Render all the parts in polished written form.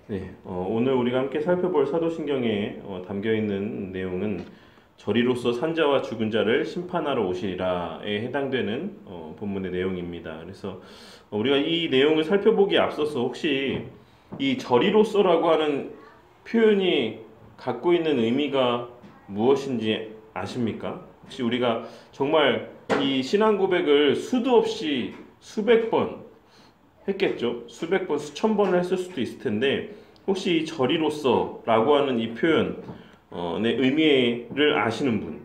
네, 오늘 우리가 함께 살펴볼 사도신경에 담겨 있는 내용은 저리로서 산자와 죽은 자를 심판하러 오시리라에 해당되는 본문의 내용입니다. 그래서 우리가 이 내용을 살펴보기에 앞서서 혹시 이 저리로서라고 하는 표현이 갖고 있는 의미가 무엇인지 아십니까? 혹시 우리가 정말 이 신앙 고백을 수도 없이 수백 번 했겠죠. 수백 번, 수천 번을 했을 수도 있을 텐데 혹시 이 저리로서라고 하는 이 표현의 의미를 아시는 분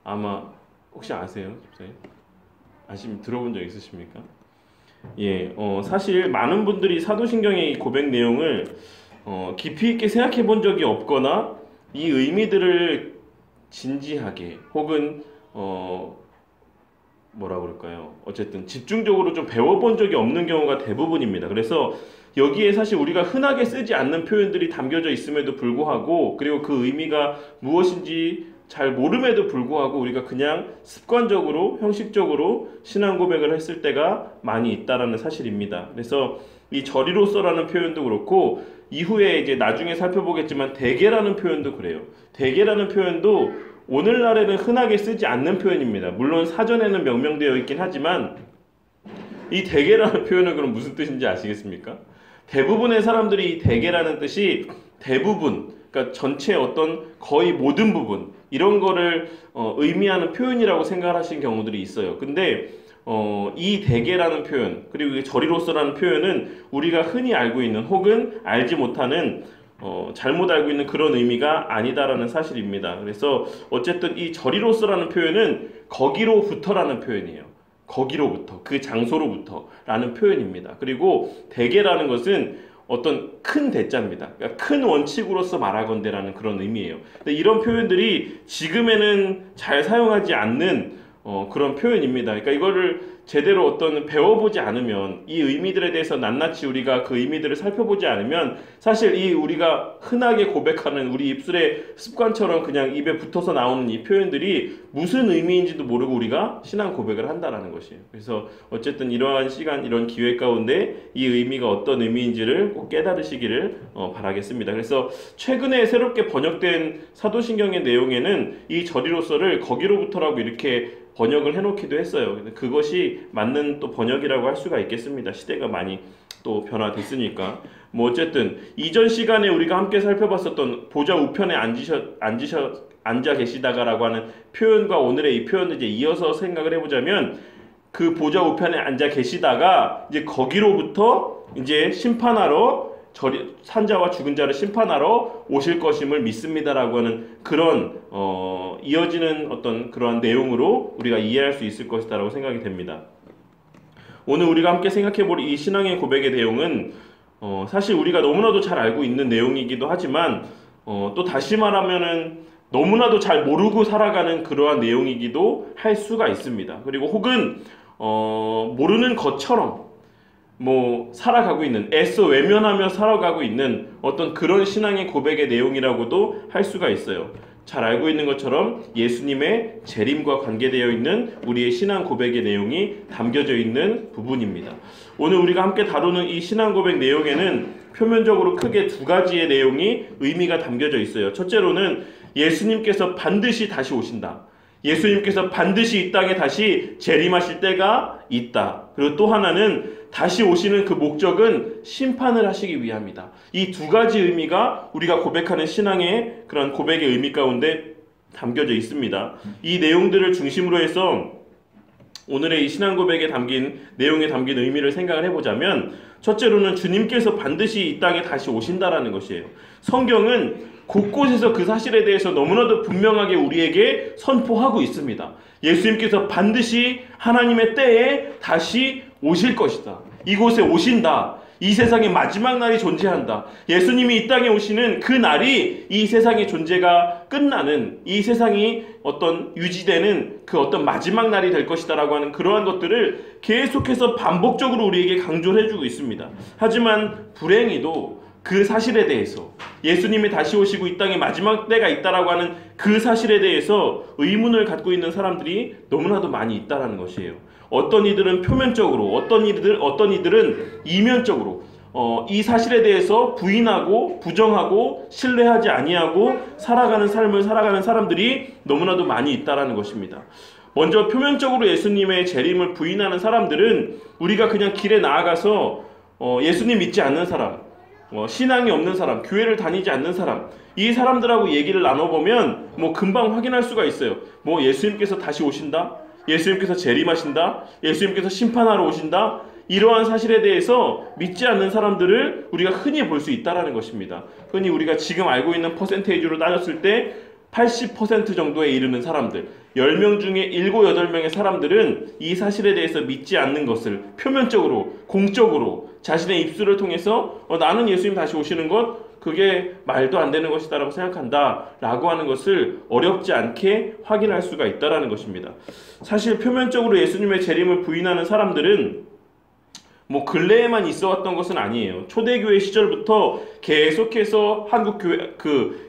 아마 혹시 아세요? 집사님? 들어본 적 있으십니까? 예, 사실 많은 분들이 사도신경의 이 고백 내용을 깊이 있게 생각해 본 적이 없거나 이 의미들을 진지하게 혹은 뭐라 그럴까요? 어쨌든 집중적으로 좀 배워본 적이 없는 경우가 대부분입니다. 그래서 여기에 사실 우리가 흔하게 쓰지 않는 표현들이 담겨져 있음에도 불구하고 그리고 그 의미가 무엇인지 잘 모름에도 불구하고 우리가 그냥 습관적으로 형식적으로 신앙 고백을 했을 때가 많이 있다라는 사실입니다. 그래서 이 저리로서라는 표현도 그렇고 이후에 이제 나중에 살펴보겠지만 대개라는 표현도 그래요. 대개라는 표현도 오늘날에는 흔하게 쓰지 않는 표현입니다. 물론 사전에는 명명되어 있긴 하지만 이 대개라는 표현은 그럼 무슨 뜻인지 아시겠습니까? 대부분의 사람들이 이 대개라는 뜻이 대부분, 그러니까 전체 어떤 거의 모든 부분 이런 거를 의미하는 표현이라고 생각하시는 경우들이 있어요. 근데 이 대개라는 표현 그리고 이 저리로서라는 표현은 우리가 흔히 알고 있는 혹은 알지 못하는 잘못 알고 있는 그런 의미가 아니다라는 사실입니다. 그래서 어쨌든 이 저리로서라는 표현은 거기로부터라는 표현이에요. 거기로부터, 그 장소로부터라는 표현입니다. 그리고 대개라는 것은 어떤 큰 대자입니다. 그러니까 큰 원칙으로서 말하건대라는 그런 의미예요. 근데 이런 표현들이 지금에는 잘 사용하지 않는 그런 표현입니다. 그러니까 이거를 제대로 어떤 배워보지 않으면 이 의미들에 대해서 낱낱이 우리가 그 의미들을 살펴보지 않으면 사실 이 우리가 흔하게 고백하는 우리 입술의 습관처럼 그냥 입에 붙어서 나오는 이 표현들이 무슨 의미인지도 모르고 우리가 신앙 고백을 한다라는 것이에요. 그래서 어쨌든 이러한 시간 이런 기회 가운데 이 의미가 어떤 의미인지를 꼭 깨달으시기를 바라겠습니다. 그래서 최근에 새롭게 번역된 사도신경의 내용에는 이 저리로서를 거기로부터라고 이렇게 번역을 해놓기도 했어요. 근데 그것이 맞는 또 번역이라고 할 수가 있겠습니다. 시대가 많이 또 변화됐으니까. 뭐 어쨌든 이전 시간에 우리가 함께 살펴봤었던 보좌 우편에 앉아 계시다가라고 하는 표현과 오늘의 이 표현을 이제 이어서 생각을 해보자면 그 보좌 우편에 앉아 계시다가 이제 거기로부터 이제 심판하러 산자와 죽은 자를 심판하러 오실 것임을 믿습니다라고 하는 그런 이어지는 어떤 그러한 내용으로 우리가 이해할 수 있을 것이다라고 생각이 됩니다. 오늘 우리가 함께 생각해볼 이 신앙의 고백의 내용은 사실 우리가 너무나도 잘 알고 있는 내용이기도 하지만 또 다시 말하면은 너무나도 잘 모르고 살아가는 그러한 내용이기도 할 수가 있습니다. 그리고 혹은 모르는 것처럼 살아가고 있는, 애써 외면하며 살아가고 있는 어떤 그런 신앙의 고백의 내용이라고도 할 수가 있어요. 잘 알고 있는 것처럼 예수님의 재림과 관계되어 있는 우리의 신앙 고백의 내용이 담겨져 있는 부분입니다. 오늘 우리가 함께 다루는 이 신앙 고백 내용에는 표면적으로 크게 두 가지의 내용이 의미가 담겨져 있어요. 첫째로는 예수님께서 반드시 다시 오신다. 예수님께서 반드시 이 땅에 다시 재림하실 때가 있다. 그리고 또 하나는 다시 오시는 그 목적은 심판을 하시기 위함이다. 이 두 가지 의미가 우리가 고백하는 신앙의 그런 고백의 의미 가운데 담겨져 있습니다. 이 내용들을 중심으로 해서 오늘의 이 신앙 고백에 담긴 내용에 담긴 의미를 생각을 해보자면 첫째로는 주님께서 반드시 이 땅에 다시 오신다라는 것이에요. 성경은 곳곳에서 그 사실에 대해서 너무나도 분명하게 우리에게 선포하고 있습니다. 예수님께서 반드시 하나님의 때에 다시 오실 것이다. 이곳에 오신다. 이 세상의 마지막 날이 존재한다. 예수님이 이 땅에 오시는 그 날이 이 세상의 존재가 끝나는, 이 세상이 어떤 유지되는 그 어떤 마지막 날이 될 것이다 라고 하는 그러한 것들을 계속해서 반복적으로 우리에게 강조를 해주고 있습니다. 하지만 불행히도 그 사실에 대해서, 예수님이 다시 오시고 이 땅에 마지막 때가 있다라고 하는 그 사실에 대해서 의문을 갖고 있는 사람들이 너무나도 많이 있다라는 것이에요. 어떤 이들은 표면적으로, 어떤 이들은 이면적으로 이 사실에 대해서 부인하고 부정하고 신뢰하지 아니하고 살아가는 삶을 살아가는 사람들이 너무나도 많이 있다라는 것입니다. 먼저 표면적으로 예수님의 재림을 부인하는 사람들은 우리가 그냥 길에 나아가서 예수님 믿지 않는 사람, 신앙이 없는 사람, 교회를 다니지 않는 사람, 이 사람들하고 얘기를 나눠보면 금방 확인할 수가 있어요. 예수님께서 다시 오신다? 예수님께서 재림하신다? 예수님께서 심판하러 오신다? 이러한 사실에 대해서 믿지 않는 사람들을 우리가 흔히 볼 수 있다는 것입니다. 흔히 우리가 지금 알고 있는 퍼센테이지로 따졌을 때 80% 정도에 이르는 사람들, 10명 중에 7, 8명의 사람들은 이 사실에 대해서 믿지 않는 것을 표면적으로, 공적으로 자신의 입술을 통해서 나는 예수님 다시 오시는 것, 그게 말도 안 되는 것이다 라고 생각한다 라고 하는 것을 어렵지 않게 확인할 수가 있다는 것입니다. 사실 표면적으로 예수님의 재림을 부인하는 사람들은 근래에만 있어 왔던 것은 아니에요. 초대교회 시절부터 계속해서 한국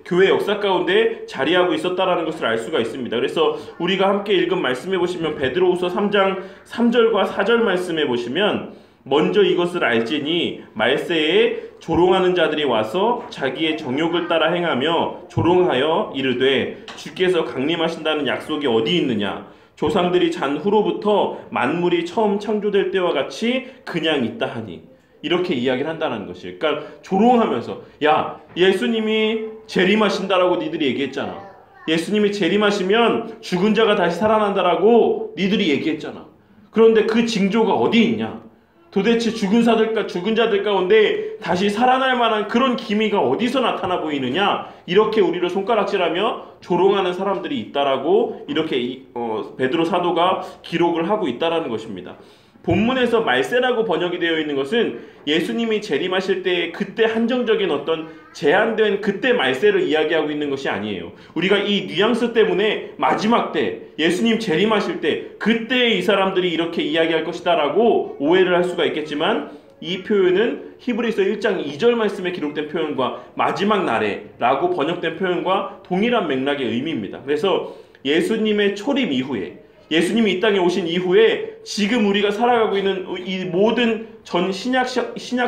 교회 역사 가운데 자리하고 있었다라는 것을 알 수가 있습니다. 그래서 우리가 함께 읽은 말씀해 보시면 베드로후서 3장 3절과 4절 말씀해 보시면 먼저 이것을 알지니 말세에 조롱하는 자들이 와서 자기의 정욕을 따라 행하며 조롱하여 이르되 주께서 강림하신다는 약속이 어디 있느냐? 조상들이 잔 후로부터 만물이 처음 창조될 때와 같이 그냥 있다 하니, 이렇게 이야기를 한다는 것이에요. 그러니까 조롱하면서 야, 예수님이 재림하신다라고 니들이 얘기했잖아. 예수님이 재림하시면 죽은 자가 다시 살아난다라고 니들이 얘기했잖아. 그런데 그 징조가 어디 있냐? 도대체 죽은 자들 가운데 다시 살아날 만한 그런 기미가 어디서 나타나 보이느냐? 이렇게 우리를 손가락질하며 조롱하는 사람들이 있다라고 이렇게 베드로 사도가 기록을 하고 있다라는 것입니다. 본문에서 말세라고 번역이 되어 있는 것은 예수님이 재림하실 때 그때 한정적인 어떤 제한된 그때 말세를 이야기하고 있는 것이 아니에요. 우리가 이 뉘앙스 때문에 마지막 때 예수님 재림하실 때 그때 이 사람들이 이렇게 이야기할 것이다 라고 오해를 할 수가 있겠지만, 이 표현은 히브리서 1장 2절 말씀에 기록된 표현과 마지막 날에 라고 번역된 표현과 동일한 맥락의 의미입니다. 그래서 예수님의 초림 이후에, 예수님이 이 땅에 오신 이후에 지금 우리가 살아가고 있는 이 모든 전 신약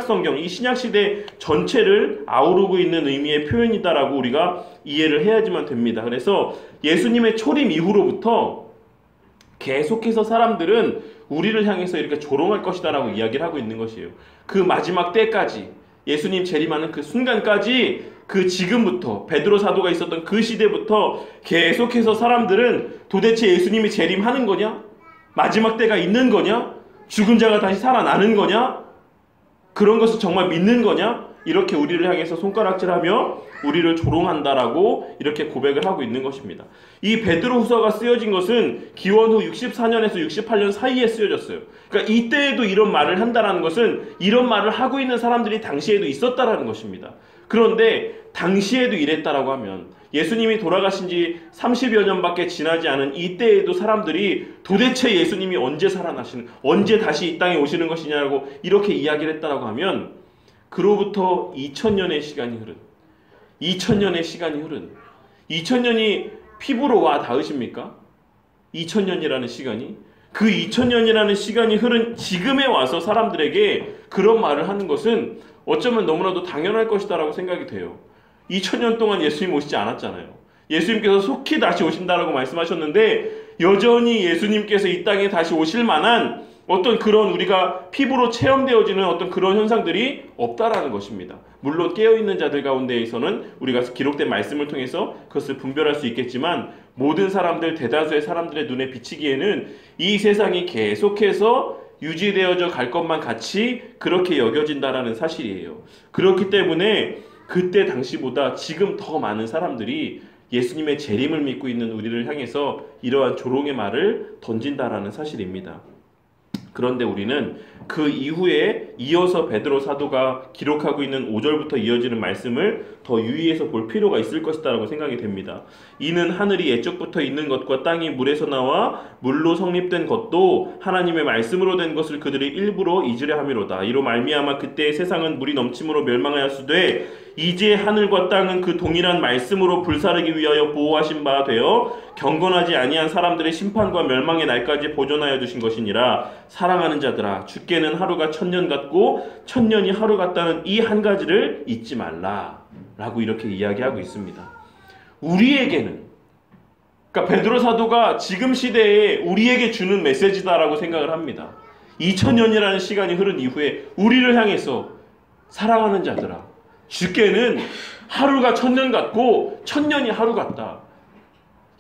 성경, 이 신약 시대 전체를 아우르고 있는 의미의 표현이다라고 우리가 이해를 해야지만 됩니다. 그래서 예수님의 초림 이후로부터 계속해서 사람들은 우리를 향해서 이렇게 조롱할 것이다라고 이야기를 하고 있는 것이에요. 그 마지막 때까지, 예수님 재림하는 그 순간까지, 그 지금부터 베드로 사도가 있었던 그 시대부터 계속해서 사람들은 도대체 예수님이 재림하는 거냐? 마지막 때가 있는 거냐? 죽은 자가 다시 살아나는 거냐? 그런 것을 정말 믿는 거냐? 이렇게 우리를 향해서 손가락질하며 우리를 조롱한다라고 이렇게 고백을 하고 있는 것입니다. 이 베드로후서가 쓰여진 것은 기원 후 64년에서 68년 사이에 쓰여졌어요. 그러니까 이때에도 이런 말을 한다라는 것은 이런 말을 하고 있는 사람들이 당시에도 있었다라는 것입니다. 그런데 당시에도 이랬다라고 하면 예수님이 돌아가신 지 30여 년밖에 지나지 않은 이때에도 사람들이 도대체 예수님이 언제 언제 다시 이 땅에 오시는 것이냐고 이렇게 이야기를 했다라고 하면, 그로부터 2000년의 시간이 흐른 2000년이 피부로 와 닿으십니까? 2000년이라는 시간이, 그 2000년이라는 시간이 흐른 지금에 와서 사람들에게 그런 말을 하는 것은 어쩌면 너무나도 당연할 것이다라고 생각이 돼요. 2000년 동안 예수님 오시지 않았잖아요. 예수님께서 속히 다시 오신다라고 말씀하셨는데 여전히 예수님께서 이 땅에 다시 오실 만한 어떤 그런 우리가 피부로 체험되어지는 어떤 그런 현상들이 없다라는 것입니다. 물론 깨어있는 자들 가운데에서는 우리가 기록된 말씀을 통해서 그것을 분별할 수 있겠지만, 모든 사람들, 대다수의 사람들의 눈에 비치기에는 이 세상이 계속해서 유지되어져 갈 것만 같이 그렇게 여겨진다라는 사실이에요. 그렇기 때문에 그때 당시보다 지금 더 많은 사람들이 예수님의 재림을 믿고 있는 우리를 향해서 이러한 조롱의 말을 던진다라는 사실입니다. 그런데 우리는 그 이후에 이어서 베드로 사도가 기록하고 있는 5절부터 이어지는 말씀을 더 유의해서 볼 필요가 있을 것이다라고 생각이 됩니다. 이는 하늘이 예적부터 있는 것과 땅이 물에서 나와 물로 성립된 것도 하나님의 말씀으로 된 것을 그들이 일부러 잊으려 함이로다. 이로 말미암아 그때의 세상은 물이 넘침으로 멸망하였으되 이제 하늘과 땅은 그 동일한 말씀으로 불사르기 위하여 보호하신 바 되어 경건하지 아니한 사람들의 심판과 멸망의 날까지 보존하여 두신 것이니라. 사랑하는 자들아, 주께는 하루가 천년 같고 천년이 하루 같다는 이 한 가지를 잊지 말라 라고 이렇게 이야기하고 있습니다. 우리에게는, 그러니까 베드로 사도가 지금 시대에 우리에게 주는 메시지다라고 생각을 합니다. 2000년이라는 시간이 흐른 이후에 우리를 향해서 사랑하는 자들아, 주께는 하루가 천년 같고 천년이 하루 같다.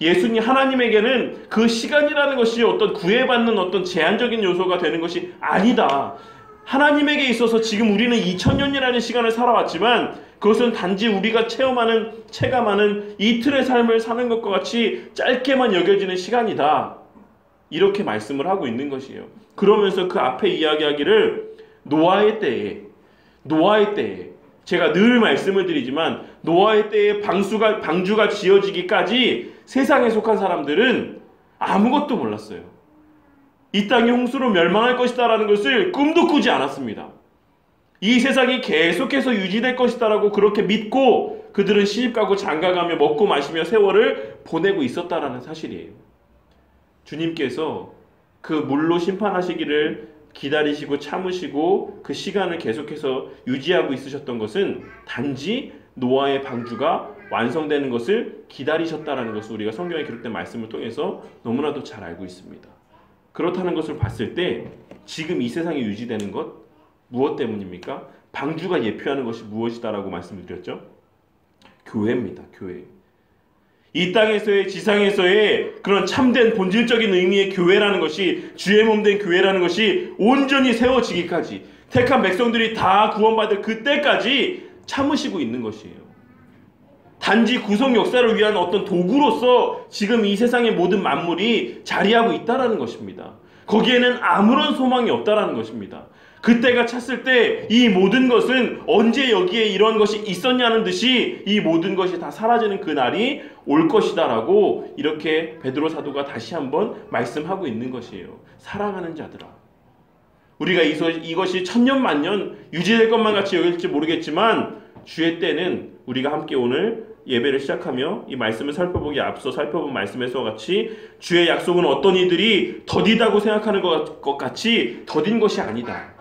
예수님 하나님에게는 그 시간이라는 것이 어떤 구애받는 어떤 제한적인 요소가 되는 것이 아니다. 하나님에게 있어서 지금 우리는 2000년이라는 시간을 살아왔지만 그것은 단지 우리가 체감하는 이틀의 삶을 사는 것과 같이 짧게만 여겨지는 시간이다. 이렇게 말씀을 하고 있는 것이에요. 그러면서 그 앞에 이야기하기를 노아의 때에 제가 늘 말씀을 드리지만 노아의 때에 방주가 지어지기까지 세상에 속한 사람들은 아무것도 몰랐어요. 이 땅이 홍수로 멸망할 것이다라는 것을 꿈도 꾸지 않았습니다. 이 세상이 계속해서 유지될 것이다라고 그렇게 믿고 그들은 시집가고 장가가며 먹고 마시며 세월을 보내고 있었다라는 사실이에요. 주님께서 그 물로 심판하시기를 기다리시고 참으시고 그 시간을 계속해서 유지하고 있으셨던 것은 단지 노아의 방주가 완성되는 것을 기다리셨다라는 것을 우리가 성경에 기록된 말씀을 통해서 너무나도 잘 알고 있습니다. 그렇다는 것을 봤을 때 지금 이 세상에 유지되는 것 무엇 때문입니까? 방주가 예표하는 것이 무엇이다라고 말씀드렸죠? 교회입니다. 교회. 이 땅에서의 지상에서의 그런 참된 본질적인 의미의 교회라는 것이, 주의 몸된 교회라는 것이 온전히 세워지기까지, 택한 백성들이 다 구원받을 그때까지 참으시고 있는 것이에요. 단지 구속 역사를 위한 어떤 도구로서 지금 이 세상의 모든 만물이 자리하고 있다는 것입니다. 거기에는 아무런 소망이 없다는 것입니다. 그때가 찼을 때 이 모든 것은 언제 여기에 이런 것이 있었냐는 듯이 이 모든 것이 다 사라지는 그 날이 올 것이다라고 이렇게 베드로 사도가 다시 한번 말씀하고 있는 것이에요. 사랑하는 자들아, 우리가 이것이 천년 만년 유지될 것만 같이 여길지 모르겠지만 주의 때는 우리가 함께 오늘 예배를 시작하며 이 말씀을 살펴보기에 앞서 살펴본 말씀에서 같이 주의 약속은 어떤 이들이 더디다고 생각하는 것 같이 더딘 것이 아니다.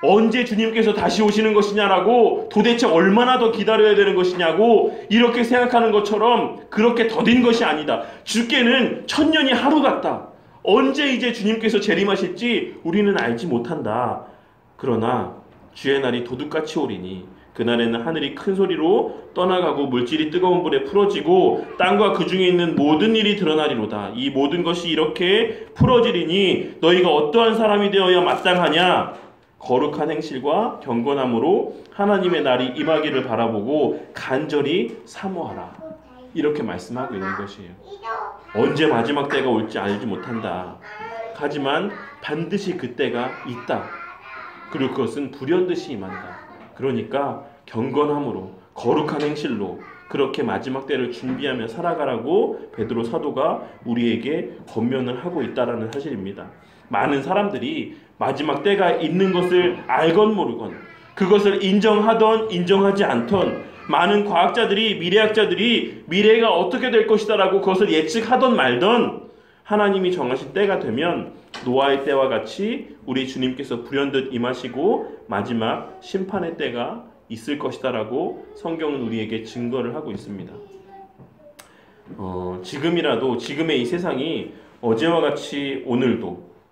언제 주님께서 다시 오시는 것이냐라고, 도대체 얼마나 더 기다려야 되는 것이냐고 이렇게 생각하는 것처럼 그렇게 더딘 것이 아니다. 주께는 천년이 하루 같다. 언제 이제 주님께서 재림하실지 우리는 알지 못한다. 그러나 주의 날이 도둑같이 오리니 그날에는 하늘이 큰 소리로 떠나가고 물질이 뜨거운 불에 풀어지고 땅과 그 중에 있는 모든 일이 드러나리로다. 이 모든 것이 이렇게 풀어지리니 너희가 어떠한 사람이 되어야 마땅하냐? 거룩한 행실과 경건함으로 하나님의 날이 임하기를 바라보고 간절히 사모하라. 이렇게 말씀하고 있는 것이에요. 언제 마지막 때가 올지 알지 못한다. 하지만 반드시 그때가 있다. 그리고 그것은 불현듯이 임한다. 그러니까 경건함으로 거룩한 행실로 그렇게 마지막 때를 준비하며 살아가라고 베드로 사도가 우리에게 권면을 하고 있다는 사실입니다. 많은 사람들이 마지막 때가 있는 것을 알건 모르건, 그것을 인정하던 인정하지 않던, 많은 과학자들이, 미래학자들이 미래가 어떻게 될 것이다라고 그것을 예측하던 말던, 하나님이 정하신 때가 되면 노아의 때와 같이 우리 주님께서 불현듯 임하시고 마지막 심판의 때가 있을 것이다라고 성경은 우리에게 증거를 하고 있습니다. 지금이라도, 지금의 이 세상이 어제와 같이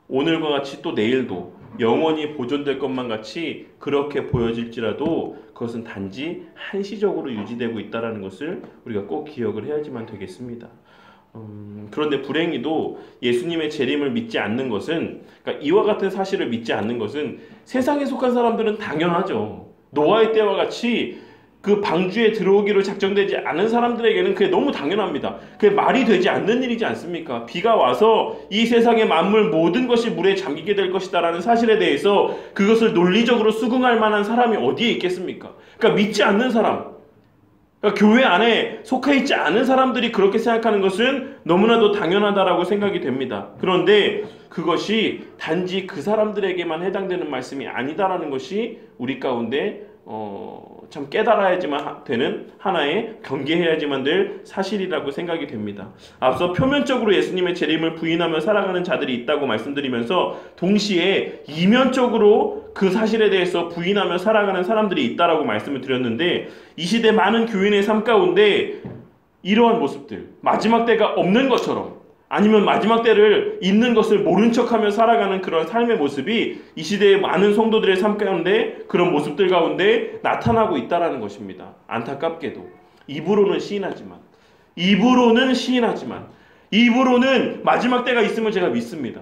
오늘과 같이 또 내일도 영원히 보존될 것만 같이 그렇게 보여질지라도 그것은 단지 한시적으로 유지되고 있다는 것을 우리가 꼭 기억을 해야지만 되겠습니다. 그런데 불행히도 예수님의 재림을 믿지 않는 것은, 그러니까 이와 같은 사실을 믿지 않는 것은 세상에 속한 사람들은 당연하죠. 노아의 때와 같이 그 방주에 들어오기로 작정되지 않은 사람들에게는 그게 너무 당연합니다. 그게 말이 되지 않는 일이지 않습니까? 비가 와서 이 세상의 만물 모든 것이 물에 잠기게 될 것이다라는 사실에 대해서 그것을 논리적으로 수긍할 만한 사람이 어디에 있겠습니까? 그러니까 믿지 않는 사람, 그러니까 교회 안에 속해 있지 않은 사람들이 그렇게 생각하는 것은 너무나도 당연하다라고 생각이 됩니다. 그런데 그것이 단지 그 사람들에게만 해당되는 말씀이 아니다라는 것이 우리 가운데 참 깨달아야지만 되는 하나의 경계해야지만 될 사실이라고 생각이 됩니다. 앞서 표면적으로 예수님의 재림을 부인하며 살아가는 자들이 있다고 말씀드리면서 동시에 이면적으로 그 사실에 대해서 부인하며 살아가는 사람들이 있다라고 말씀을 드렸는데, 이 시대 많은 교인의 삶 가운데 이러한 모습들, 마지막 때가 없는 것처럼 아니면 마지막 때를 있는 것을 모른 척하며 살아가는 그런 삶의 모습이 이 시대의 많은 성도들의 삶 가운데, 그런 모습들 가운데 나타나고 있다라는 것입니다. 안타깝게도 입으로는 마지막 때가 있음을 제가 믿습니다.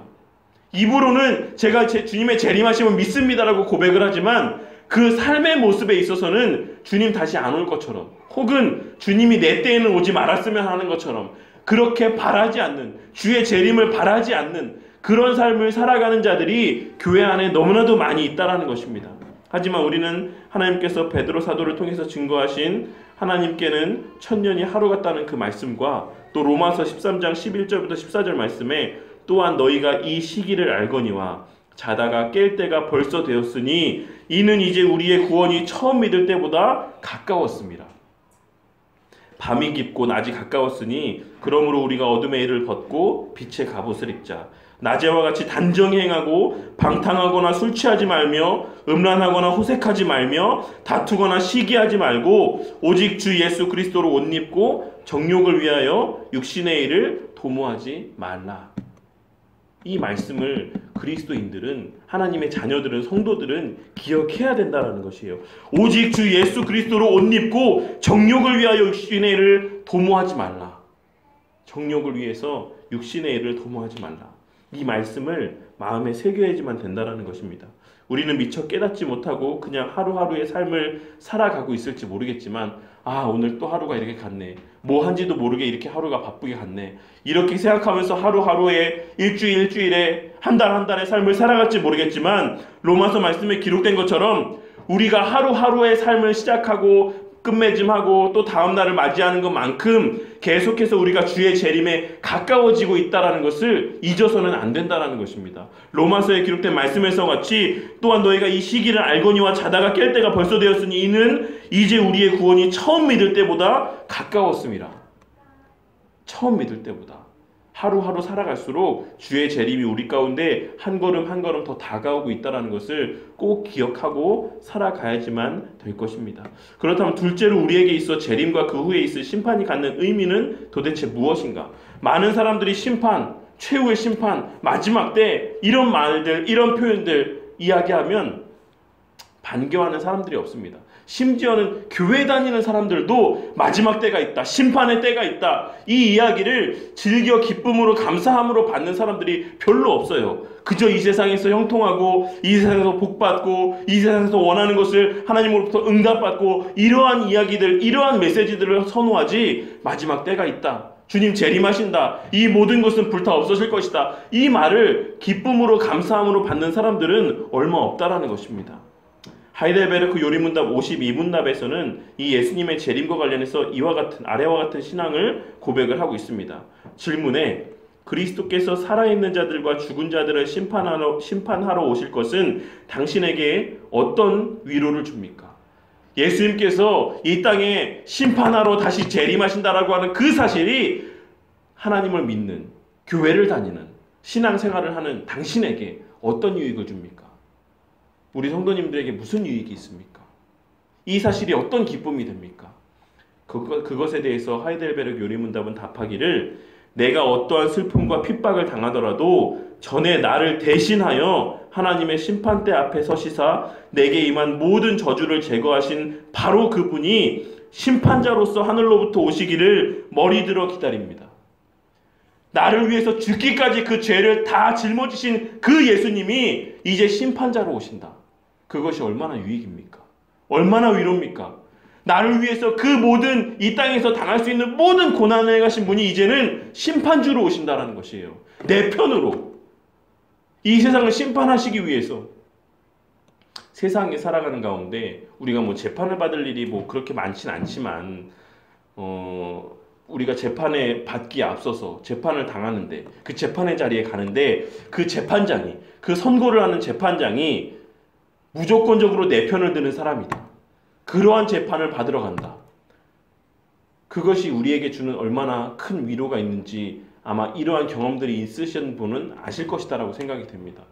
입으로는 제가 주님의 재림하심을 믿습니다라고 고백을 하지만 그 삶의 모습에 있어서는 주님 다시 안 올 것처럼, 혹은 주님이 내 때에는 오지 말았으면 하는 것처럼 그렇게 바라지 않는, 주의 재림을 바라지 않는 그런 삶을 살아가는 자들이 교회 안에 너무나도 많이 있다라는 것입니다. 하지만 우리는 하나님께서 베드로 사도를 통해서 증거하신 하나님께는 천년이 하루 같다는 그 말씀과, 또 로마서 13장 11절부터 14절 말씀에 또한 너희가 이 시기를 알거니와 자다가 깰 때가 벌써 되었으니 이는 이제 우리의 구원이 처음 믿을 때보다 가까웠습니다. 밤이 깊고 낮이 가까웠으니 그러므로 우리가 어둠의 일을 벗고 빛의 갑옷을 입자. 낮에와 같이 단정히 행하고 방탕하거나 술 취하지 말며 음란하거나 호색하지 말며 다투거나 시기하지 말고 오직 주 예수 그리스도로 옷 입고 정욕을 위하여 육신의 일을 도모하지 말라. 이 말씀을 그리스도인들은, 하나님의 자녀들은, 성도들은 기억해야 된다는 것이에요. 오직 주 예수 그리스도로 옷 입고 정욕을 위하여 육신의 일을 도모하지 말라. 정욕을 위해서 육신의 일을 도모하지 말라. 이 말씀을 마음에 새겨야지만 된다는 것입니다. 우리는 미처 깨닫지 못하고 그냥 하루하루의 삶을 살아가고 있을지 모르겠지만, 오늘 또 하루가 이렇게 갔네, 뭐 한지도 모르게 이렇게 하루가 바쁘게 갔네, 이렇게 생각하면서 하루하루에 일주일에 한 달의 삶을 살아갈지 모르겠지만, 로마서 말씀에 기록된 것처럼 우리가 하루하루의 삶을 시작하고 끝맺음하고 또 다음 날을 맞이하는 것만큼 계속해서 우리가 주의 재림에 가까워지고 있다는 것을 잊어서는 안 된다는 것입니다. 로마서에 기록된 말씀에서 같이 또한 너희가 이 시기를 알거니와 자다가 깰 때가 벌써 되었으니 이는 이제 우리의 구원이 처음 믿을 때보다 가까웠습니다. 처음 믿을 때보다. 하루하루 살아갈수록 주의 재림이 우리 가운데 한 걸음 한 걸음 더 다가오고 있다는 것을 꼭 기억하고 살아가야지만 될 것입니다. 그렇다면 둘째로 우리에게 있어 재림과 그 후에 있을 심판이 갖는 의미는 도대체 무엇인가? 많은 사람들이 심판, 최후의 심판, 마지막 때 이런 말들, 이런 표현들 이야기하면 반겨하는 사람들이 없습니다. 심지어는 교회 다니는 사람들도 마지막 때가 있다, 심판의 때가 있다, 이 이야기를 즐겨 기쁨으로 감사함으로 받는 사람들이 별로 없어요. 그저 이 세상에서 형통하고 이 세상에서 복받고 이 세상에서 원하는 것을 하나님으로부터 응답받고 이러한 이야기들, 이러한 메시지들을 선호하지, 마지막 때가 있다, 주님 재림하신다, 이 모든 것은 불타 없어질 것이다, 이 말을 기쁨으로 감사함으로 받는 사람들은 얼마 없다라는 것입니다. 하이델베르크 요리문답 52문답에서는 이 예수님의 재림과 관련해서 아래와 같은 신앙을 고백을 하고 있습니다. 질문에 그리스도께서 살아있는 자들과 죽은 자들을 심판하러 오실 것은 당신에게 어떤 위로를 줍니까? 예수님께서 이 땅에 심판하러 다시 재림하신다라고 하는 그 사실이 하나님을 믿는, 교회를 다니는, 신앙생활을 하는 당신에게 어떤 유익을 줍니까? 우리 성도님들에게 무슨 유익이 있습니까? 이 사실이 어떤 기쁨이 됩니까? 그것에 대해서 하이델베르크 요리문답은 답하기를, 내가 어떠한 슬픔과 핍박을 당하더라도 전에 나를 대신하여 하나님의 심판대 앞에 서시사 내게 임한 모든 저주를 제거하신 바로 그분이 심판자로서 하늘로부터 오시기를 머리들어 기다립니다. 나를 위해서 죽기까지 그 죄를 다 짊어지신 그 예수님이 이제 심판자로 오신다. 그것이 얼마나 유익입니까? 얼마나 위로입니까? 나를 위해서 그 모든 이 땅에서 당할 수 있는 모든 고난을 해가신 분이 이제는 심판주로 오신다라는 것이에요. 내 편으로 이 세상을 심판하시기 위해서. 세상에 살아가는 가운데 우리가 뭐 재판을 받을 일이 뭐 그렇게 많지는 않지만 우리가 재판에 받기에 앞서서 재판을 당하는데, 그 재판의 자리에 가는데 그 재판장이, 그 선고를 하는 재판장이 무조건적으로 내 편을 드는 사람이다, 그러한 재판을 받으러 간다. 그것이 우리에게 주는 얼마나 큰 위로가 있는지 아마 이러한 경험들이 있으신 분은 아실 것이다라고 생각이 됩니다.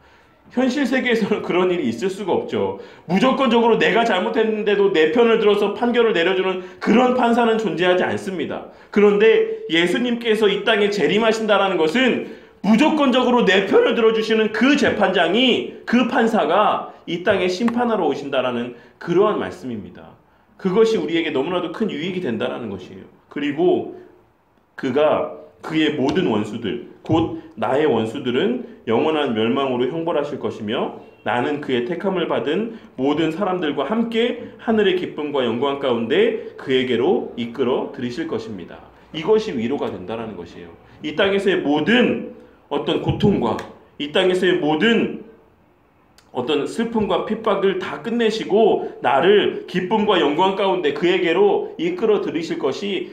현실 세계에서는 그런 일이 있을 수가 없죠. 무조건적으로 내가 잘못했는데도 내 편을 들어서 판결을 내려주는 그런 판사는 존재하지 않습니다. 그런데 예수님께서 이 땅에 재림하신다라는 것은 무조건적으로 내 편을 들어주시는 그 재판장이, 그 판사가 이 땅에 심판하러 오신다라는 그러한 말씀입니다. 그것이 우리에게 너무나도 큰 유익이 된다라는 것이에요. 그리고 그가 그의 모든 원수들, 곧 나의 원수들은 영원한 멸망으로 형벌하실 것이며 나는 그의 택함을 받은 모든 사람들과 함께 하늘의 기쁨과 영광 가운데 그에게로 이끌어 들이실 것입니다. 이것이 위로가 된다라는 것이에요. 이 땅에서의 모든 어떤 고통과 이 땅에서의 모든 어떤 슬픔과 핍박을 다 끝내시고 나를 기쁨과 영광 가운데 그에게로 이끌어 들이실 것이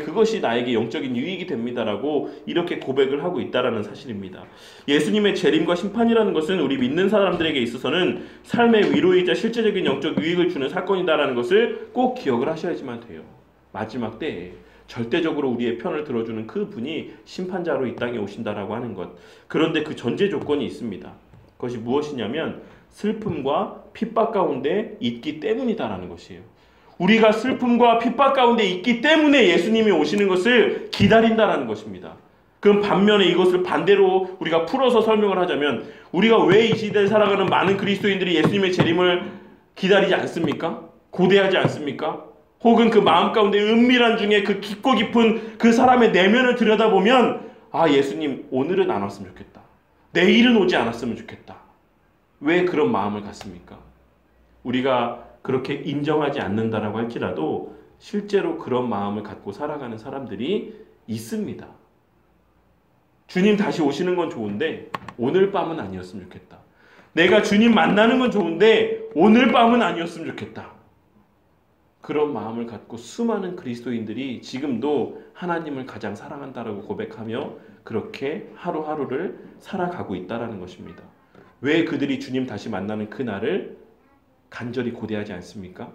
그것이 나에게 영적인 유익이 됩니다라고 이렇게 고백을 하고 있다라는 사실입니다. 예수님의 재림과 심판이라는 것은 우리 믿는 사람들에게 있어서는 삶의 위로이자 실제적인 영적 유익을 주는 사건이다라는 것을 꼭 기억을 하셔야지만 돼요. 마지막 때에 절대적으로 우리의 편을 들어주는 그 분이 심판자로 이 땅에 오신다라고 하는 것. 그런데 그 전제 조건이 있습니다. 그것이 무엇이냐면 슬픔과 핍박 가운데 있기 때문이다라는 것이에요. 우리가 슬픔과 핍박 가운데 있기 때문에 예수님이 오시는 것을 기다린다라는 것입니다. 그럼 반면에 이것을 반대로 우리가 풀어서 설명을 하자면 우리가 왜 이 시대에 살아가는 많은 그리스도인들이 예수님의 재림을 기다리지 않습니까? 고대하지 않습니까? 혹은 그 마음 가운데 은밀한 중에 그 깊고 깊은 그 사람의 내면을 들여다보면 예수님 오늘은 안 왔으면 좋겠다. 내일은 오지 않았으면 좋겠다. 왜 그런 마음을 갖습니까? 우리가 그렇게 인정하지 않는다라고 할지라도 실제로 그런 마음을 갖고 살아가는 사람들이 있습니다. 주님 다시 오시는 건 좋은데 오늘 밤은 아니었으면 좋겠다. 내가 주님 만나는 건 좋은데 오늘 밤은 아니었으면 좋겠다. 그런 마음을 갖고 수많은 그리스도인들이 지금도 하나님을 가장 사랑한다라고 고백하며 그렇게 하루하루를 살아가고 있다라는 것입니다. 왜 그들이 주님 다시 만나는 그날을 간절히 고대하지 않습니까?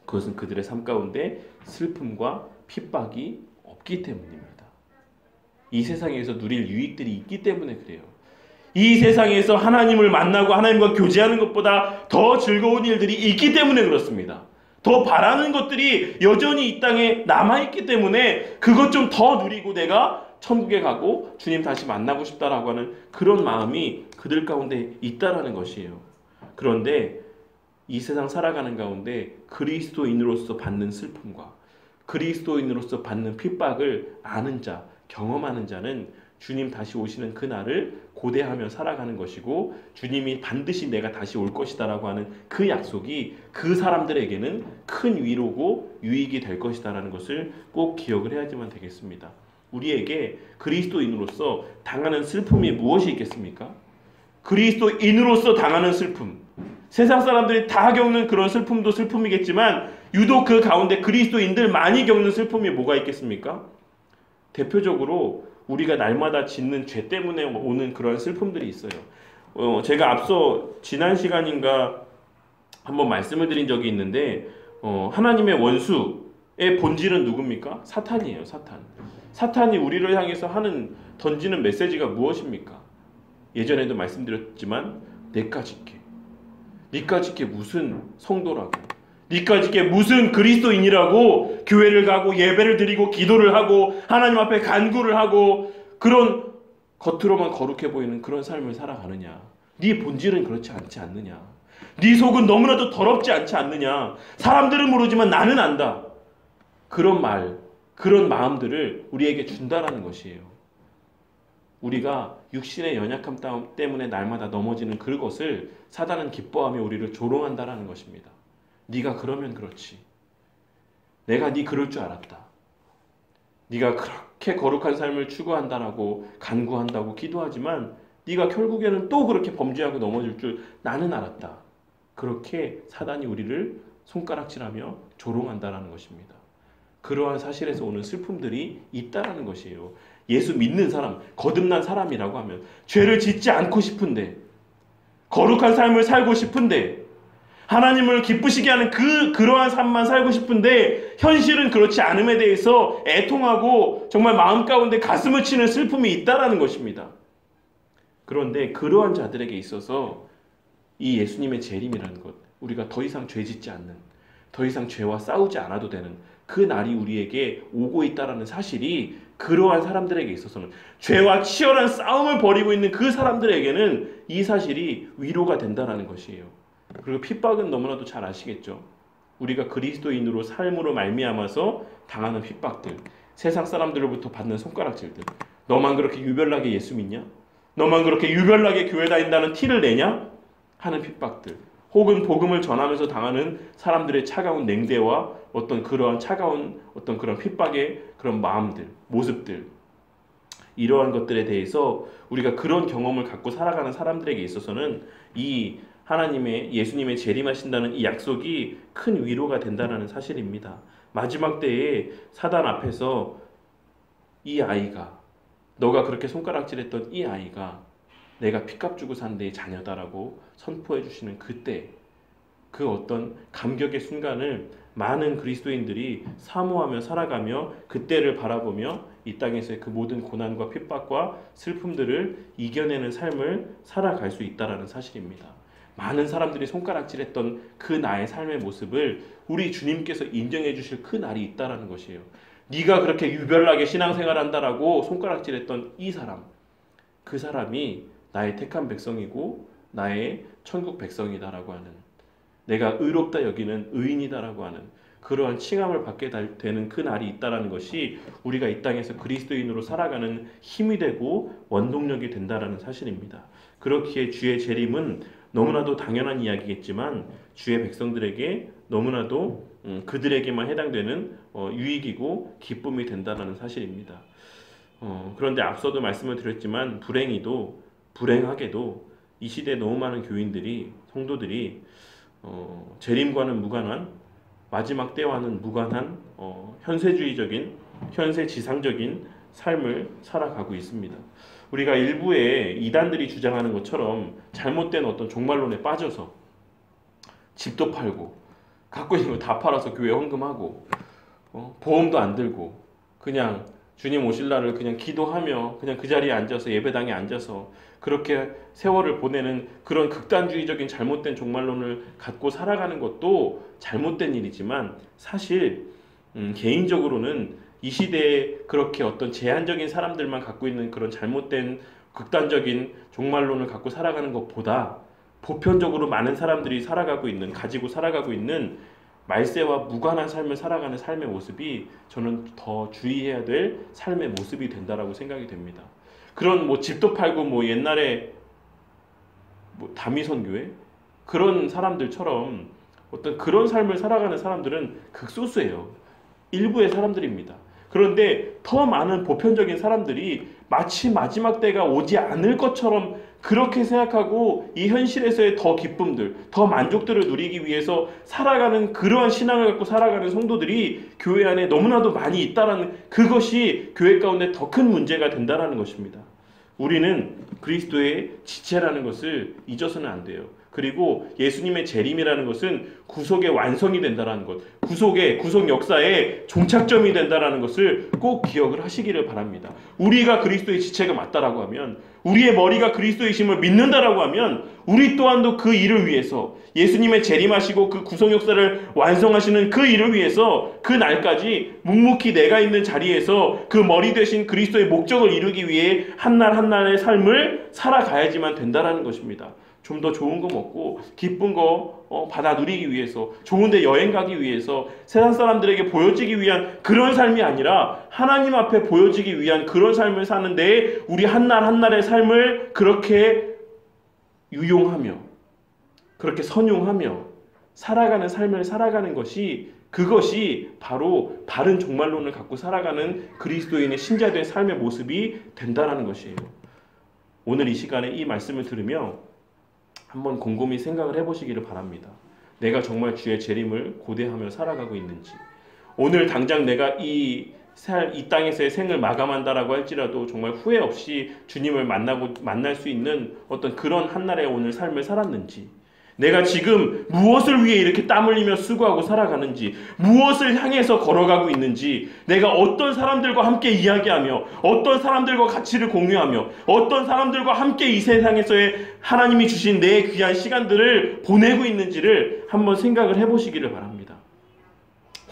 그것은 그들의 삶 가운데 슬픔과 핍박이 없기 때문입니다. 이 세상에서 누릴 유익들이 있기 때문에 그래요. 이 세상에서 하나님을 만나고 하나님과 교제하는 것보다 더 즐거운 일들이 있기 때문에 그렇습니다. 더 바라는 것들이 여전히 이 땅에 남아있기 때문에 그것 좀 더 누리고 내가 천국에 가고 주님 다시 만나고 싶다라고 하는 그런 마음이 그들 가운데 있다라는 것이에요. 그런데 이 세상 살아가는 가운데 그리스도인으로서 받는 슬픔과 그리스도인으로서 받는 핍박을 아는 자, 경험하는 자는 주님 다시 오시는 그날을 고대하며 살아가는 것이고 주님이 반드시 내가 다시 올 것이다라고 하는 그 약속이 그 사람들에게는 큰 위로고 유익이 될 것이다라는 것을 꼭 기억을 해야지만 되겠습니다. 우리에게 그리스도인으로서 당하는 슬픔이 무엇이 있겠습니까? 그리스도인으로서 당하는 슬픔. 세상 사람들이 다 겪는 그런 슬픔도 슬픔이겠지만 유독 그 가운데 그리스도인들 많이 겪는 슬픔이 뭐가 있겠습니까? 대표적으로 우리가 날마다 짓는 죄 때문에 오는 그런 슬픔들이 있어요. 제가 앞서 지난 시간인가 한번 말씀을 드린 적이 있는데 하나님의 원수의 본질은 누굽니까? 사탄이에요. 사탄. 사탄이 우리를 향해서 던지는 메시지가 무엇입니까? 예전에도 말씀드렸지만 내까짓게 무슨 성도라고, 니까짓게 무슨 그리스도인이라고 교회를 가고 예배를 드리고 기도를 하고 하나님 앞에 간구를 하고 그런 겉으로만 거룩해 보이는 그런 삶을 살아가느냐. 네 본질은 그렇지 않지 않느냐. 네 속은 너무나도 더럽지 않지 않느냐. 사람들은 모르지만 나는 안다. 그런 말, 그런 마음들을 우리에게 준다라는 것이에요. 우리가 육신의 연약함 때문에 날마다 넘어지는 그것을 사단은 기뻐하며 우리를 조롱한다라는 것입니다. 네가 그러면 그렇지. 내가 네 그럴 줄 알았다. 네가 그렇게 거룩한 삶을 추구한다라고 간구한다고 기도하지만 네가 결국에는 또 그렇게 범죄하고 넘어질 줄 나는 알았다. 그렇게 사단이 우리를 손가락질하며 조롱한다라는 것입니다. 그러한 사실에서 오는 슬픔들이 있다라는 것이에요. 예수 믿는 사람, 거듭난 사람이라고 하면 죄를 짓지 않고 싶은데 거룩한 삶을 살고 싶은데 하나님을 기쁘시게 하는 그러한 삶만 살고 싶은데 현실은 그렇지 않음에 대해서 애통하고 정말 마음 가운데 가슴을 치는 슬픔이 있다라는 것입니다. 그런데 그러한 자들에게 있어서 이 예수님의 재림이라는 것, 우리가 더 이상 죄 짓지 않는, 더 이상 죄와 싸우지 않아도 되는 그 날이 우리에게 오고 있다라는 사실이 그러한 사람들에게 있어서는, 죄와 치열한 싸움을 벌이고 있는 그 사람들에게는 이 사실이 위로가 된다라는 것이에요. 그리고 핍박은 너무나도 잘 아시겠죠. 우리가 그리스도인으로 삶으로 말미암아서 당하는 핍박들, 세상 사람들로부터 받는 손가락질들, 너만 그렇게 유별나게 예수 믿냐? 너만 그렇게 유별나게 교회 다닌다는 티를 내냐? 하는 핍박들, 혹은 복음을 전하면서 당하는 사람들의 차가운 냉대와 어떤 그러한 차가운 어떤 그런 핍박의 그런 마음들, 모습들, 이러한 것들에 대해서 우리가 그런 경험을 갖고 살아가는 사람들에게 있어서는 이 하나님의, 예수님의 재림하신다는 이 약속이 큰 위로가 된다는 사실입니다. 마지막 때에 사단 앞에서 이 아이가, 너가 그렇게 손가락질했던 이 아이가 내가 핏값 주고 산 내 자녀다라고 선포해 주시는 그때, 그 어떤 감격의 순간을 많은 그리스도인들이 사모하며 살아가며 그때를 바라보며 이 땅에서의 그 모든 고난과 핍박과 슬픔들을 이겨내는 삶을 살아갈 수 있다는 사실입니다. 많은 사람들이 손가락질했던 그 나의 삶의 모습을 우리 주님께서 인정해 주실 그 날이 있다는 것이에요. 네가 그렇게 유별나게 신앙생활한다라고 손가락질했던 이 사람, 그 사람이 나의 택한 백성이고 나의 천국 백성이다라고 하는, 내가 의롭다 여기는 의인이다라고 하는 그러한 칭함을 받게 되는 그 날이 있다라는 것이 우리가 이 땅에서 그리스도인으로 살아가는 힘이 되고 원동력이 된다라는 사실입니다. 그렇기에 주의 재림은 너무나도 당연한 이야기겠지만 주의 백성들에게 너무나도 그들에게만 해당되는 유익이고 기쁨이 된다는 사실입니다. 그런데 앞서도 말씀을 드렸지만 불행하게도 이 시대에 너무 많은 교인들이, 성도들이 재림과는 무관한, 마지막 때와는 무관한 현세주의적인, 현세지상적인 삶을 살아가고 있습니다. 우리가 일부의 이단들이 주장하는 것처럼 잘못된 어떤 종말론에 빠져서 집도 팔고 갖고 있는 거 다 팔아서 교회 헌금하고 보험도 안 들고 그냥 주님 오실 날을 그냥 기도하며 그냥 그 자리에 앉아서, 예배당에 앉아서 그렇게 세월을 보내는 그런 극단주의적인 잘못된 종말론을 갖고 살아가는 것도 잘못된 일이지만, 사실 개인적으로는 이 시대에 그렇게 어떤 제한적인 사람들만 갖고 있는 그런 잘못된 극단적인 종말론을 갖고 살아가는 것보다 보편적으로 많은 사람들이 가지고 살아가고 있는 말세와 무관한 삶을 살아가는 삶의 모습이 저는 더 주의해야 될 삶의 모습이 된다라고 생각이 됩니다. 그런 집도 팔고 옛날에 다미선교회 그런 사람들처럼 어떤 그런 삶을 살아가는 사람들은 극소수예요. 일부의 사람들입니다. 그런데 더 많은 보편적인 사람들이 마치 마지막 때가 오지 않을 것처럼 그렇게 생각하고 이 현실에서의 더 기쁨들, 더 만족들을 누리기 위해서 살아가는 그러한 신앙을 갖고 살아가는 성도들이 교회 안에 너무나도 많이 있다라는, 그것이 교회 가운데 더 큰 문제가 된다라는 것입니다. 우리는 그리스도의 지체라는 것을 잊어서는 안 돼요. 그리고 예수님의 재림이라는 것은 구속의 완성이 된다는 것, 구속 역사의 종착점이 된다는 것을 꼭 기억을 하시기를 바랍니다. 우리가 그리스도의 지체가 맞다라고 하면, 우리의 머리가 그리스도이심을 믿는다라고 하면 우리 또한도 그 일을 위해서, 예수님의 재림하시고 그 구속 역사를 완성하시는 그 일을 위해서 그 날까지 묵묵히 내가 있는 자리에서 그 머리 되신 그리스도의 목적을 이루기 위해 한날 한날의 삶을 살아가야지만 된다라는 것입니다. 좀 더 좋은 거 먹고 기쁜 거 받아 누리기 위해서, 좋은 데 여행 가기 위해서, 세상 사람들에게 보여지기 위한 그런 삶이 아니라 하나님 앞에 보여지기 위한 그런 삶을 사는데, 우리 한날 한날의 삶을 그렇게 유용하며 그렇게 선용하며 살아가는 삶을 살아가는 것이, 그것이 바로 바른 종말론을 갖고 살아가는 그리스도인의 신자된 삶의 모습이 된다는 것이에요. 오늘 이 시간에 이 말씀을 들으며 한번 곰곰이 생각을 해보시기를 바랍니다. 내가 정말 주의 재림을 고대하며 살아가고 있는지, 오늘 당장 내가 이 땅에서의 생을 마감한다라고 할지라도 정말 후회 없이 주님을 만날 수 있는 어떤 그런 한날의 오늘 삶을 살았는지, 내가 지금 무엇을 위해 이렇게 땀 흘리며 수고하고 살아가는지, 무엇을 향해서 걸어가고 있는지, 내가 어떤 사람들과 함께 이야기하며 어떤 사람들과 가치를 공유하며 어떤 사람들과 함께 이 세상에서의 하나님이 주신 내 귀한 시간들을 보내고 있는지를 한번 생각을 해보시기를 바랍니다.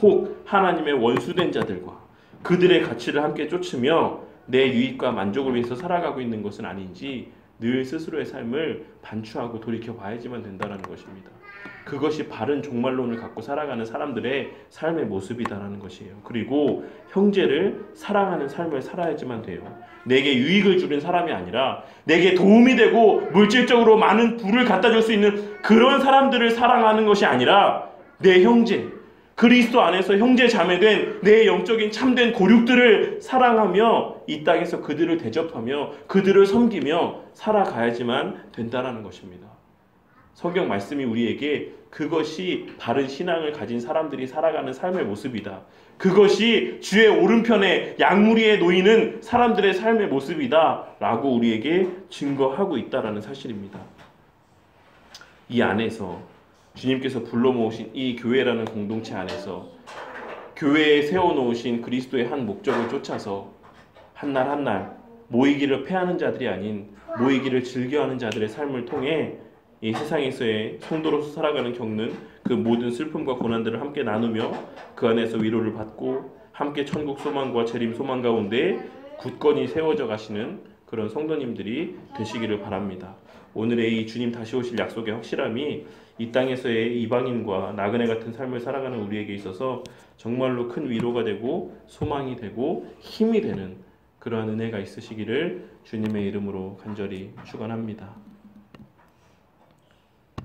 혹 하나님의 원수된 자들과 그들의 가치를 함께 쫓으며 내 유익과 만족을 위해서 살아가고 있는 것은 아닌지 늘 스스로의 삶을 반추하고 돌이켜 봐야지만 된다는 것입니다. 그것이 바른 종말론을 갖고 살아가는 사람들의 삶의 모습이다라는 것이에요. 그리고 형제를 사랑하는 삶을 살아야지만 돼요. 내게 유익을 주는 사람이 아니라 내게 도움이 되고 물질적으로 많은 부를 갖다 줄 수 있는 그런 사람들을 사랑하는 것이 아니라 내 형제, 그리스도 안에서 형제 자매된 내 영적인 참된 고륙들을 사랑하며 이 땅에서 그들을 대접하며 그들을 섬기며 살아가야지만 된다는 것입니다. 성경 말씀이 우리에게 그것이 바른 신앙을 가진 사람들이 살아가는 삶의 모습이다. 그것이 주의 오른편에 양무리에 놓이는 사람들의 삶의 모습이다 라고 우리에게 증거하고 있다는 사실입니다. 이 안에서 주님께서 불러 모으신 이 교회라는 공동체 안에서 교회에 세워놓으신 그리스도의 한 목적을 쫓아서 한날 한날 모이기를 패하는 자들이 아닌 모이기를 즐겨하는 자들의 삶을 통해 이 세상에서의 성도로서 살아가는 겪는 그 모든 슬픔과 고난들을 함께 나누며 그 안에서 위로를 받고 함께 천국 소망과 재림 소망 가운데 굳건히 세워져 가시는 그런 성도님들이 되시기를 바랍니다. 오늘의 이 주님 다시 오실 약속의 확실함이 이 땅에서의 이방인과 나그네 같은 삶을 살아가는 우리에게 있어서 정말로 큰 위로가 되고 소망이 되고 힘이 되는 그러한 은혜가 있으시기를 주님의 이름으로 간절히 축원합니다.